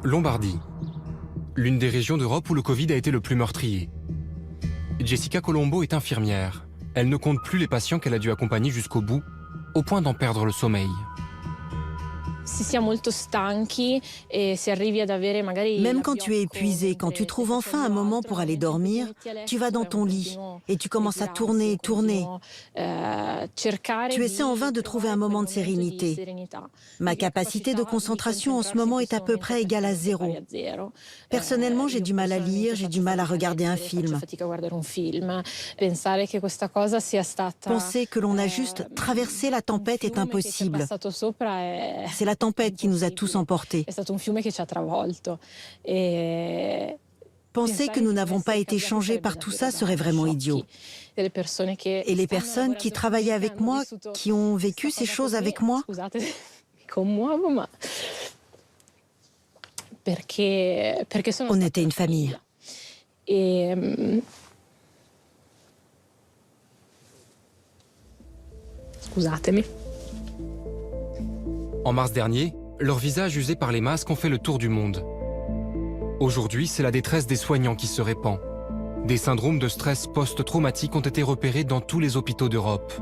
Lombardie, l'une des régions d'Europe où le Covid a été le plus meurtrier. Jessica Colombo est infirmière. Elle ne compte plus les patients qu'elle a dû accompagner jusqu'au bout, au point d'en perdre le sommeil. Même quand tu es épuisé, quand tu trouves enfin un moment pour aller dormir, tu vas dans ton lit et tu commences à tourner. Tu essaies en vain de trouver un moment de sérénité. Ma capacité de concentration en ce moment est à peu près égale à 0. Personnellement, j'ai du mal à lire, j'ai du mal à regarder un film. Penser que l'on a juste traversé la tempête est impossible. C'est la tempête qui nous a tous emportés. Penser que nous n'avons pas été changés par tout ça serait vraiment idiot. Et les personnes qui travaillaient avec moi, qui ont vécu ces choses avec moi, on était une famille. En mars dernier, leurs visages usés par les masques ont fait le tour du monde. Aujourd'hui, c'est la détresse des soignants qui se répand. Des syndromes de stress post-traumatique ont été repérés dans tous les hôpitaux d'Europe.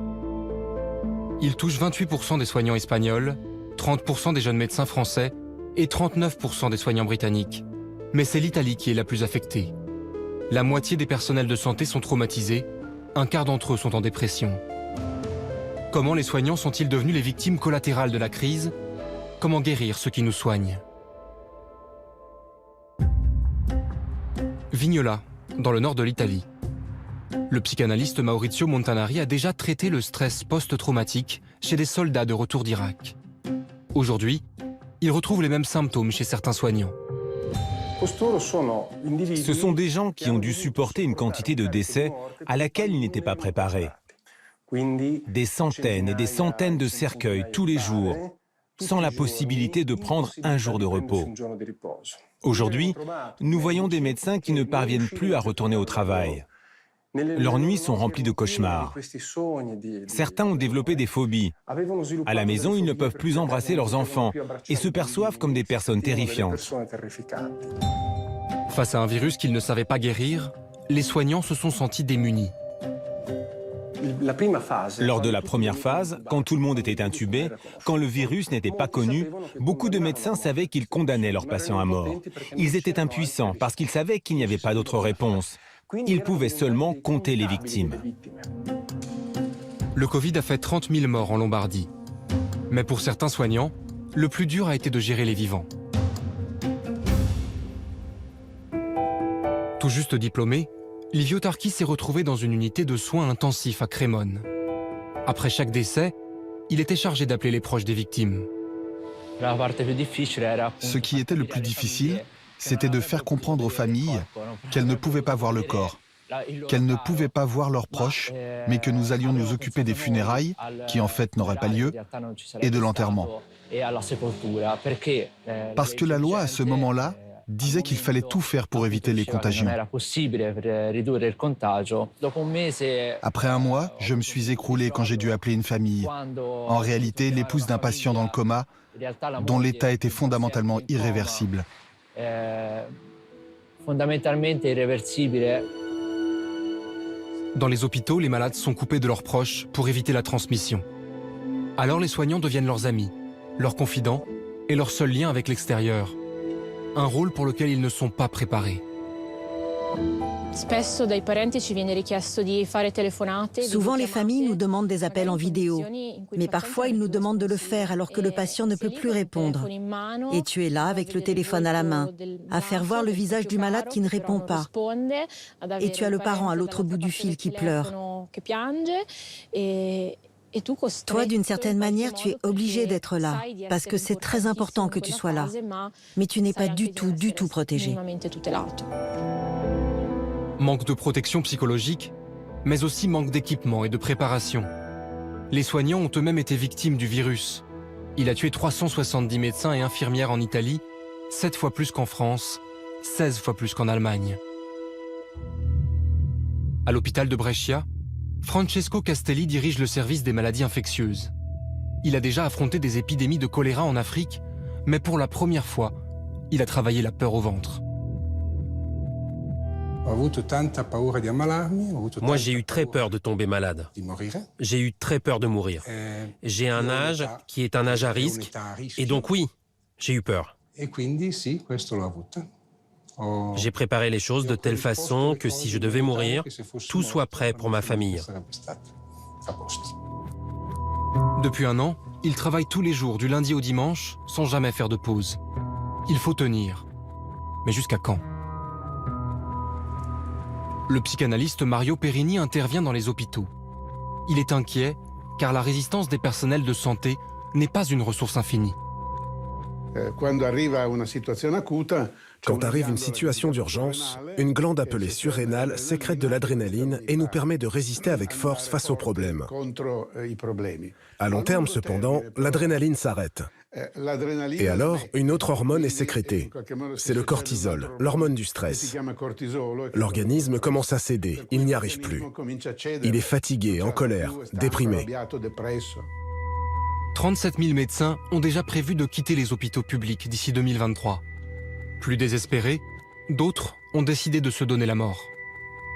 Ils touchent 28% des soignants espagnols, 30% des jeunes médecins français et 39% des soignants britanniques. Mais c'est l'Italie qui est la plus affectée. La moitié des personnels de santé sont traumatisés, un quart d'entre eux sont en dépression. Comment les soignants sont-ils devenus les victimes collatérales de la crise? Comment guérir ceux qui nous soignent? Vignola, dans le nord de l'Italie. Le psychanalyste Maurizio Montanari a déjà traité le stress post-traumatique chez des soldats de retour d'Irak. Aujourd'hui, il retrouve les mêmes symptômes chez certains soignants. Ce sont des gens qui ont dû supporter une quantité de décès à laquelle ils n'étaient pas préparés. Des centaines et des centaines de cercueils tous les jours, sans la possibilité de prendre un jour de repos. Aujourd'hui, nous voyons des médecins qui ne parviennent plus à retourner au travail. Leurs nuits sont remplies de cauchemars. Certains ont développé des phobies. À la maison, ils ne peuvent plus embrasser leurs enfants et se perçoivent comme des personnes terrifiantes. Face à un virus qu'ils ne savaient pas guérir, les soignants se sont sentis démunis. Lors de la première phase, quand tout le monde était intubé, quand le virus n'était pas connu, beaucoup de médecins savaient qu'ils condamnaient leurs patients à mort. Ils étaient impuissants parce qu'ils savaient qu'il n'y avait pas d'autre réponse. Ils pouvaient seulement compter les victimes. Le Covid a fait 30 000 morts en Lombardie. Mais pour certains soignants, le plus dur a été de gérer les vivants. Tout juste diplômé, Livio Tarchi s'est retrouvé dans une unité de soins intensifs à Crémone. Après chaque décès, il était chargé d'appeler les proches des victimes. Ce qui était le plus difficile, c'était de faire comprendre aux familles qu'elles ne pouvaient pas voir le corps, qu'elles ne pouvaient pas voir leurs proches, mais que nous allions nous occuper des funérailles, qui en fait n'auraient pas lieu, et de l'enterrement. Parce que la loi, à ce moment-là, disait qu'il fallait tout faire pour éviter les contagions. Après un mois, je me suis écroulé quand j'ai dû appeler une famille. En réalité, l'épouse d'un patient dans le coma, dont l'état était fondamentalement irréversible. Dans les hôpitaux, les malades sont coupés de leurs proches pour éviter la transmission. Alors les soignants deviennent leurs amis, leurs confidents et leur seul lien avec l'extérieur. Un rôle pour lequel ils ne sont pas préparés. Souvent, les familles nous demandent des appels en vidéo, mais parfois ils nous demandent de le faire alors que le patient ne peut plus répondre. Et tu es là avec le téléphone à la main, à faire voir le visage du malade qui ne répond pas. Et tu as le parent à l'autre bout du fil qui pleure. Toi, d'une certaine manière, tu es obligé d'être là, parce que c'est très important que tu sois là. Mais tu n'es pas du tout protégé. Manque de protection psychologique, mais aussi manque d'équipement et de préparation. Les soignants ont eux-mêmes été victimes du virus. Il a tué 370 médecins et infirmières en Italie, 7 fois plus qu'en France, 16 fois plus qu'en Allemagne. À l'hôpital de Brescia, Francesco Castelli dirige le service des maladies infectieuses. Il a déjà affronté des épidémies de choléra en Afrique, mais pour la première fois, il a travaillé la peur au ventre. Moi, j'ai eu très peur de tomber malade. J'ai eu très peur de mourir. J'ai un âge qui est un âge à risque, et donc oui, j'ai eu peur. J'ai préparé les choses de telle façon que si je devais mourir, tout soit prêt pour ma famille. Depuis un an, il travaille tous les jours, du lundi au dimanche, sans jamais faire de pause. Il faut tenir. Mais jusqu'à quand? Le psychanalyste Mario Perini intervient dans les hôpitaux. Il est inquiet, car la résistance des personnels de santé n'est pas une ressource infinie. Quand arrive une situation d'urgence, une glande appelée surrénale sécrète de l'adrénaline et nous permet de résister avec force face aux problèmes. À long terme, cependant, l'adrénaline s'arrête. Et alors, une autre hormone est sécrétée. C'est le cortisol, l'hormone du stress. L'organisme commence à céder, il n'y arrive plus. Il est fatigué, en colère, déprimé. 37 000 médecins ont déjà prévu de quitter les hôpitaux publics d'ici 2023. Plus désespérés, d'autres ont décidé de se donner la mort.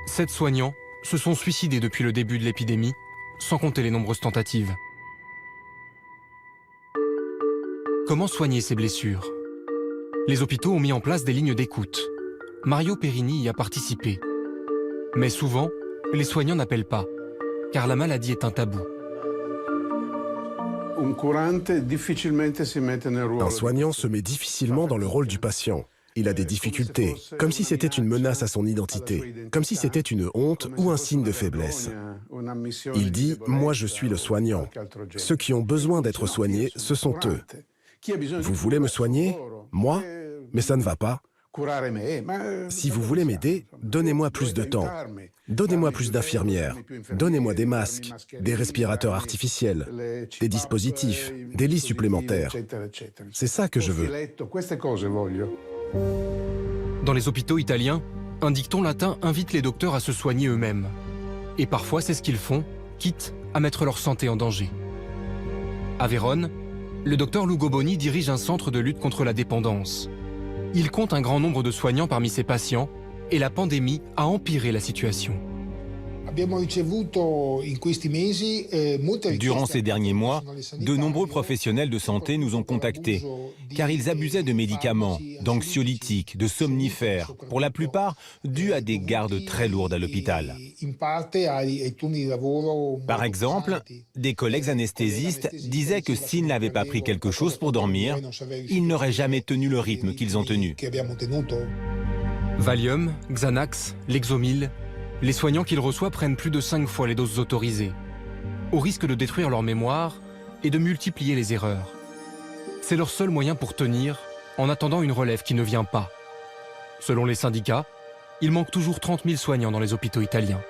7 soignants se sont suicidés depuis le début de l'épidémie, sans compter les nombreuses tentatives. Comment soigner ces blessures? Les hôpitaux ont mis en place des lignes d'écoute. Mario Perini y a participé. Mais souvent, les soignants n'appellent pas, car la maladie est un tabou. Un soignant se met difficilement dans le rôle du patient. Il a des difficultés, comme si c'était une menace à son identité, comme si c'était une honte ou un signe de faiblesse. Il dit « Moi, je suis le soignant. Ceux qui ont besoin d'être soignés, ce sont eux. Vous voulez me soigner? Moi? Mais ça ne va pas. Si vous voulez m'aider, donnez-moi plus de temps. Donnez-moi plus d'infirmières. Donnez-moi des masques, des respirateurs artificiels, des dispositifs, des lits supplémentaires. C'est ça que je veux. » Dans les hôpitaux italiens, un dicton latin invite les docteurs à se soigner eux-mêmes. Et parfois, c'est ce qu'ils font, quitte à mettre leur santé en danger. À Vérone, le docteur Lugo Boni dirige un centre de lutte contre la dépendance. Il compte un grand nombre de soignants parmi ses patients et la pandémie a empiré la situation. Durant ces derniers mois, de nombreux professionnels de santé nous ont contactés, car ils abusaient de médicaments, d'anxiolytiques, de somnifères, pour la plupart dus à des gardes très lourdes à l'hôpital. Par exemple, des collègues anesthésistes disaient que s'ils n'avaient pas pris quelque chose pour dormir, ils n'auraient jamais tenu le rythme qu'ils ont tenu. Valium, Xanax, Lexomil, les soignants qu'ils reçoivent prennent plus de 5 fois les doses autorisées, au risque de détruire leur mémoire et de multiplier les erreurs. C'est leur seul moyen pour tenir, en attendant une relève qui ne vient pas. Selon les syndicats, il manque toujours 30 000 soignants dans les hôpitaux italiens.